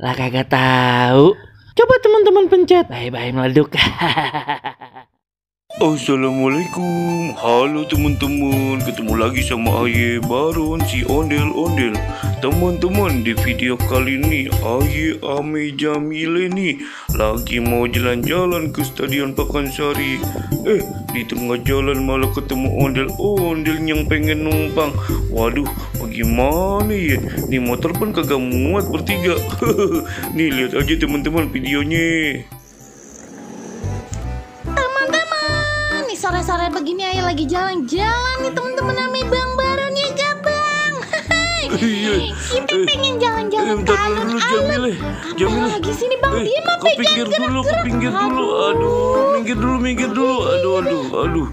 Lah kagak tahu. Coba teman-teman pencet. Bye-bye meleduk. Assalamualaikum, halo teman-teman, ketemu lagi sama Aye Baron si ondel-ondel. Teman-teman, di video kali ini Aye ame Jamile nih lagi mau jalan-jalan ke Stadion Pakansari. Di tengah jalan malah ketemu ondel-ondel yang pengen numpang. Waduh, bagaimana ya? Nih motor pun kagak muat bertiga. Nih lihat aja teman-teman videonya. Sore-sore begini Ayo lagi jalan-jalan nih teman-teman sama Bang Baron ya gak Bang? Kita pengen jalan-jalan ke alun-alun. Apalagi sini Bang, dia mah Kepinggir dulu. Aduh, minggir dulu. Aduh,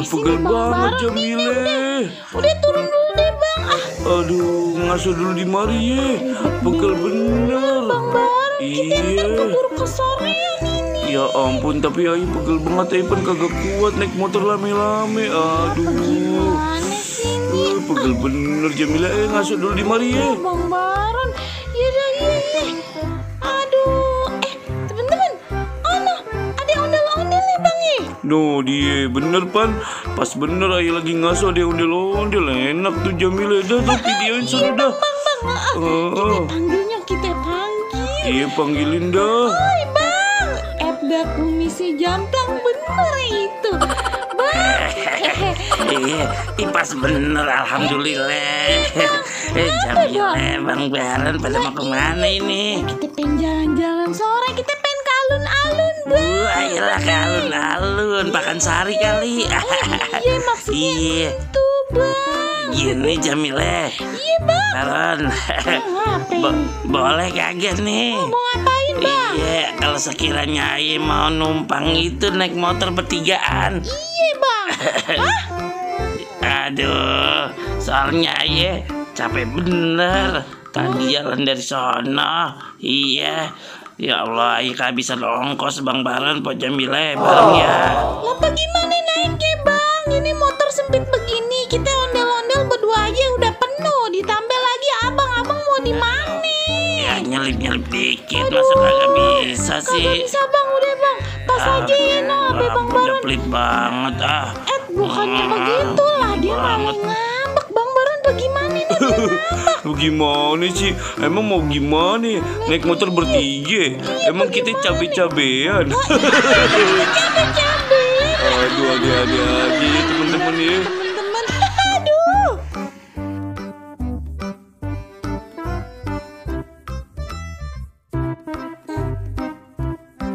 pegel banget Jamile. Udah turun dulu deh Bang. Aduh, ngasuh dulu di mari ya. Pegel bener. Bang Baron, kita ntar keburu kesorean ini. Ya ampun, tapi Ayu pegel banget. Ayu pun kagak kuat naik motor lame-lame. Aduh, Gimana sih ini? pegel bener Jamila. Ngasuh dulu di mari ya. Bang Baron, iya. Aduh, teman-teman, ono ada ondel-ondel nih Bang ya. No, dia bener Pan. Pas bener Ayu lagi ngasuh dia ondel-ondel. Enak tuh Jamila. Dah tuh videoin sudah dah. Kita panggil. Iya, panggilin dah. Hai Bang, Ebda kumisi jamplang bener itu Bang. Iya, pas bener alhamdulillah. Jamile, Bang Baron pada mau kemana ini? Kita pengen jalan-jalan sore, kita pengen ke alun-alun Bang. Ayolah ke alun-alun, Pakansari kali. Iya maksudnya itu Bang. Gini Jamile. Iya Bang. Baron, boleh kagak nih? Mau ngapain Bang? Iya, kalau sekiranya Aye mau numpang itu naik motor bertigaan. Iya Bang. Aduh, soalnya Aye capek bener. Tadi jalan dari sono. Iya. Ya Allah, Aye kehabisan ongkos Bang Baron, Pak Jamile, bareng ya. Lah gimana naiknya Bang? Ini motor sempit begini, kita ondel-ondel berdua aja udah penuh. Ditambah lagi abang-abang mau di mana? Ya nyelip-nyelip dikit, masa kagak bisa sih? Kagak bisa Bang, udah Bang. Tas aja ya nabe Bang Udah Baron. pelit banget Bukannya begitu lah, dia malah ngambek Bang Baron. Bagaimana nih? Bagaimana sih? Emang mau gimana? Naik motor bertiga? Emang kita cabe-cabean? Cabe-cabe. Aduh, ada-ada aja teman-teman ya.